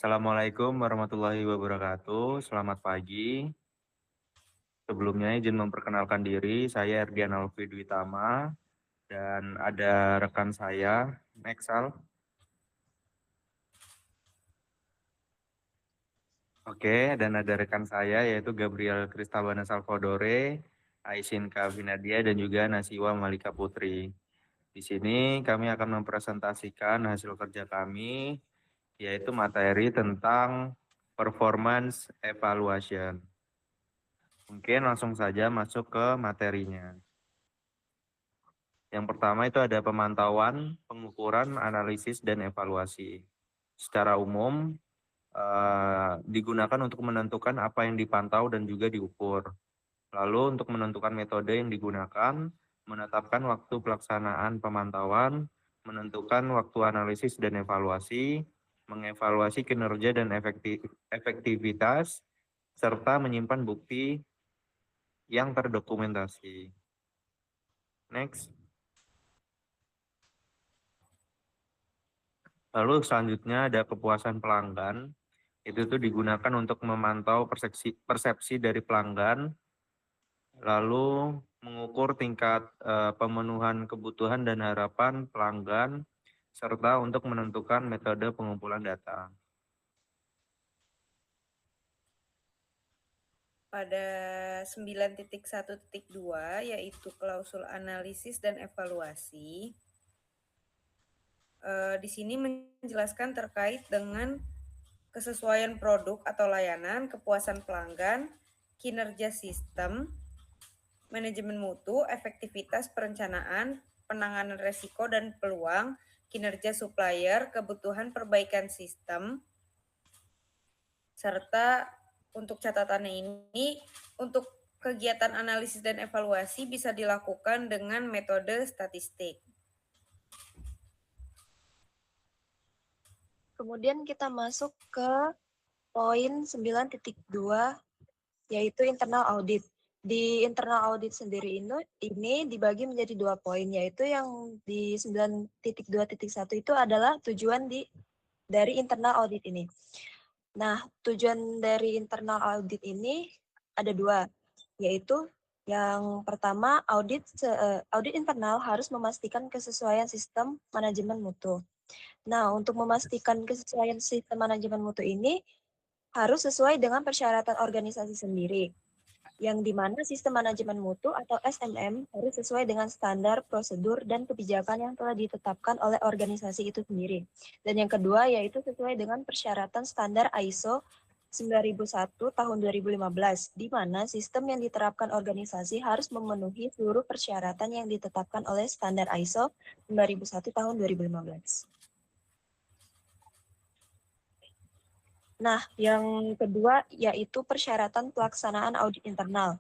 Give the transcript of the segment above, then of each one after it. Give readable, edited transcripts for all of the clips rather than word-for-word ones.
Assalamualaikum warahmatullahi wabarakatuh. Selamat pagi. Sebelumnya izin memperkenalkan diri, saya Erdian Alfi Dwitama dan ada rekan saya, Nexal. Oke, dan ada rekan saya yaitu Gabriel Kristabana Salvadore, Aisin Kavinadia dan juga Nasiwa Malika Putri. Di sini kami akan mempresentasikan hasil kerja kami, yaitu materi tentang performance evaluation. Mungkin langsung saja masuk ke materinya. Yang pertama itu ada pemantauan, pengukuran, analisis, dan evaluasi. Secara umum, digunakan untuk menentukan apa yang dipantau dan juga diukur. Lalu untuk menentukan metode yang digunakan, menetapkan waktu pelaksanaan pemantauan, menentukan waktu analisis dan evaluasi, mengevaluasi kinerja dan efektivitas, serta menyimpan bukti yang terdokumentasi. Next. Lalu selanjutnya ada kepuasan pelanggan. Itu tuh digunakan untuk memantau persepsi dari pelanggan, lalu mengukur tingkat pemenuhan kebutuhan dan harapan pelanggan, serta untuk menentukan metode pengumpulan data. Pada 9.1.2 yaitu klausul analisis dan evaluasi. Di sini menjelaskan terkait dengan kesesuaian produk atau layanan, kepuasan pelanggan, kinerja sistem, manajemen mutu, efektivitas perencanaan, penanganan resiko dan peluang, kinerja supplier, kebutuhan perbaikan sistem, serta untuk catatannya ini, untuk kegiatan analisis dan evaluasi bisa dilakukan dengan metode statistik. Kemudian kita masuk ke poin 9.2, yaitu internal audit. Di internal audit sendiri ini dibagi menjadi 2 poin, yaitu yang di 9.2.1 itu adalah tujuan dari internal audit ini. Nah, tujuan dari internal audit ini ada 2, yaitu yang pertama, audit internal harus memastikan kesesuaian sistem manajemen mutu. Nah, untuk memastikan kesesuaian sistem manajemen mutu ini harus sesuai dengan persyaratan organisasi sendiri, yang dimana sistem manajemen mutu atau SMM harus sesuai dengan standar, prosedur, dan kebijakan yang telah ditetapkan oleh organisasi itu sendiri. Dan yang kedua yaitu sesuai dengan persyaratan standar ISO 9001 tahun 2015, di mana sistem yang diterapkan organisasi harus memenuhi seluruh persyaratan yang ditetapkan oleh standar ISO 9001 tahun 2015. Nah, yang kedua yaitu persyaratan pelaksanaan audit internal.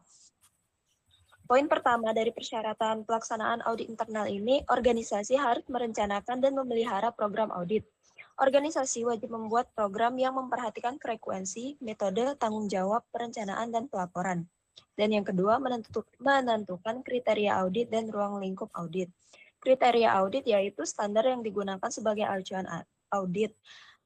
Poin pertama dari persyaratan pelaksanaan audit internal ini, organisasi harus merencanakan dan memelihara program audit. Organisasi wajib membuat program yang memperhatikan frekuensi, metode, tanggung jawab, perencanaan, dan pelaporan. Dan yang kedua, menentukan kriteria audit dan ruang lingkup audit. Kriteria audit yaitu standar yang digunakan sebagai acuan audit.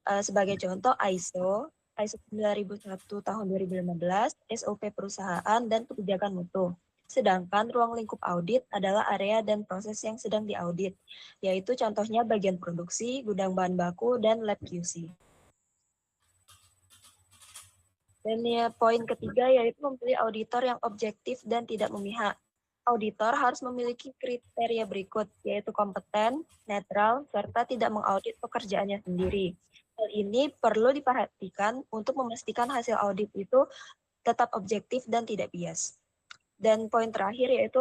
Sebagai contoh ISO 9001 tahun 2015, SOP perusahaan, dan kebijakan mutu. Sedangkan ruang lingkup audit adalah area dan proses yang sedang diaudit, yaitu contohnya bagian produksi, gudang bahan baku, dan lab QC. Dan ya, poin ketiga yaitu memilih auditor yang objektif dan tidak memihak. Auditor harus memiliki kriteria berikut, yaitu kompeten, netral, serta tidak mengaudit pekerjaannya sendiri. Hal ini perlu diperhatikan untuk memastikan hasil audit itu tetap objektif dan tidak bias. Dan poin terakhir yaitu,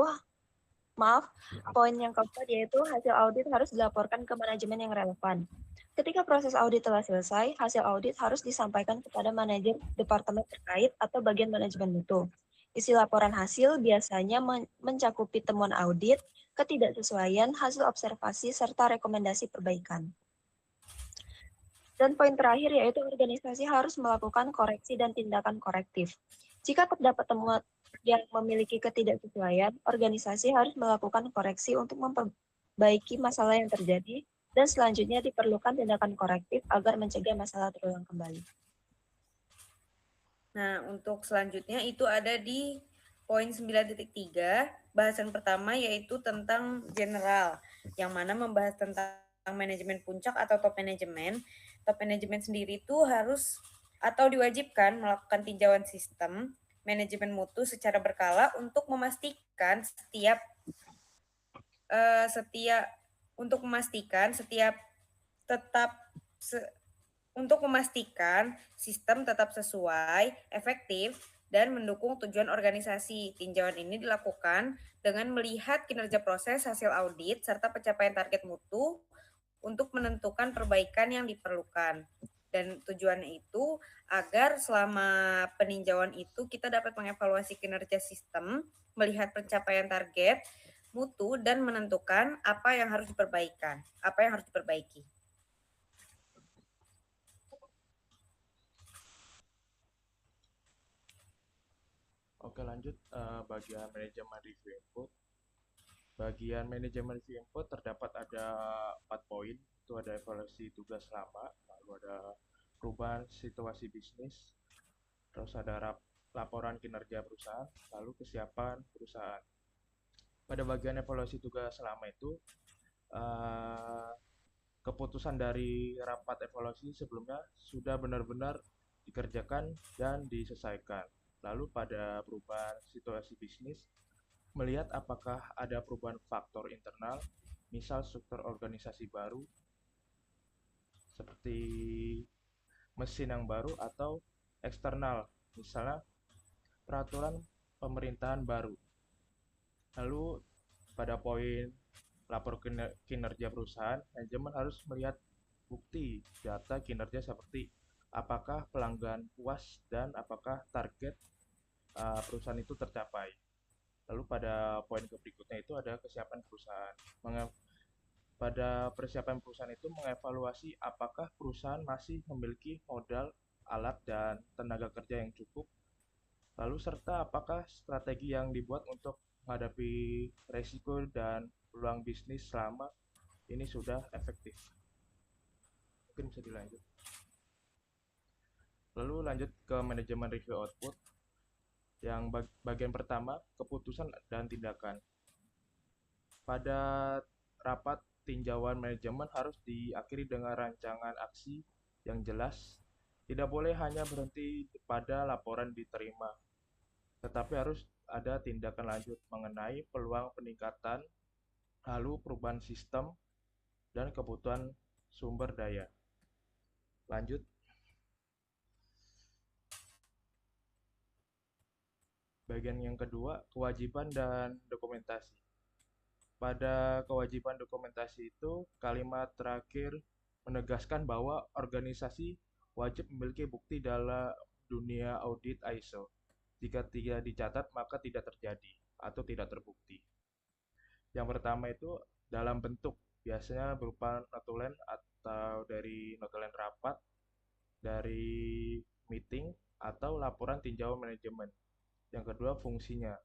poin yang keempat yaitu hasil audit harus dilaporkan ke manajemen yang relevan. Ketika proses audit telah selesai, hasil audit harus disampaikan kepada manajer departemen terkait atau bagian manajemen mutu. Isi laporan hasil biasanya mencakupi temuan audit, ketidaksesuaian, hasil observasi, serta rekomendasi perbaikan. Dan poin terakhir yaitu organisasi harus melakukan koreksi dan tindakan korektif. Jika terdapat temuan yang memiliki ketidaksesuaian, organisasi harus melakukan koreksi untuk memperbaiki masalah yang terjadi dan selanjutnya diperlukan tindakan korektif agar mencegah masalah terulang kembali. Nah, untuk selanjutnya itu ada di poin 9.3, bahasan pertama yaitu tentang general, yang mana membahas tentang manajemen puncak atau top manajemen. Top manajemen sendiri itu harus atau diwajibkan melakukan tinjauan sistem manajemen mutu secara berkala untuk memastikan untuk memastikan sistem tetap sesuai, efektif, dan mendukung tujuan organisasi. Tinjauan ini dilakukan dengan melihat kinerja proses hasil audit serta pencapaian target mutu untuk menentukan perbaikan yang diperlukan. Dan tujuannya itu agar selama peninjauan itu kita dapat mengevaluasi kinerja sistem, melihat pencapaian target mutu, dan menentukan apa yang harus diperbaiki. Oke, lanjut bagian manajemen review input. Bagian manajemen review input terdapat ada 4 poin. Itu ada evaluasi tugas lama, lalu ada perubahan situasi bisnis, terus ada laporan kinerja perusahaan, lalu kesiapan perusahaan. Pada bagian evaluasi tugas lama itu, keputusan dari rapat evaluasi sebelumnya sudah benar-benar dikerjakan dan diselesaikan. Lalu pada perubahan situasi bisnis, melihat apakah ada perubahan faktor internal, misal struktur organisasi baru, seperti mesin yang baru, atau eksternal, misalnya peraturan pemerintahan baru. Lalu pada poin lapor kinerja perusahaan, manajemen harus melihat bukti data kinerja seperti apakah pelanggan puas dan apakah target perusahaan itu tercapai. Lalu pada poin berikutnya itu ada kesiapan perusahaan. Pada persiapan perusahaan itu mengevaluasi apakah perusahaan masih memiliki modal, alat, dan tenaga kerja yang cukup. Lalu serta apakah strategi yang dibuat untuk menghadapi resiko dan peluang bisnis selama ini sudah efektif. Mungkin bisa dilanjut. Lalu lanjut ke manajemen review output. Yang bagian pertama, keputusan dan tindakan. Pada rapat tinjauan manajemen harus diakhiri dengan rancangan aksi yang jelas. Tidak boleh hanya berhenti pada laporan diterima, tetapi harus ada tindakan lanjut mengenai peluang peningkatan, lalu perubahan sistem, dan kebutuhan sumber daya. Lanjut. Bagian yang kedua, kewajiban dan dokumentasi. Pada kewajiban dokumentasi itu, kalimat terakhir menegaskan bahwa organisasi wajib memiliki bukti dalam dunia audit ISO. Jika tidak dicatat, maka tidak terjadi atau tidak terbukti. Yang pertama itu dalam bentuk, biasanya berupa notulen atau dari notulen rapat, dari meeting, atau laporan tinjauan manajemen. Yang kedua, fungsinya.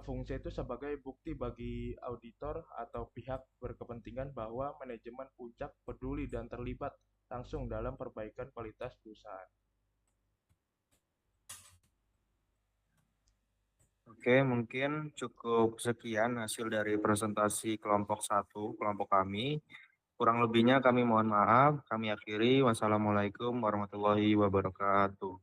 Fungsi itu sebagai bukti bagi auditor atau pihak berkepentingan bahwa manajemen puncak peduli dan terlibat langsung dalam perbaikan kualitas perusahaan. Oke, mungkin cukup sekian hasil dari presentasi kelompok 1, kelompok kami. Kurang lebihnya kami mohon maaf. Kami akhiri. Wassalamualaikum warahmatullahi wabarakatuh.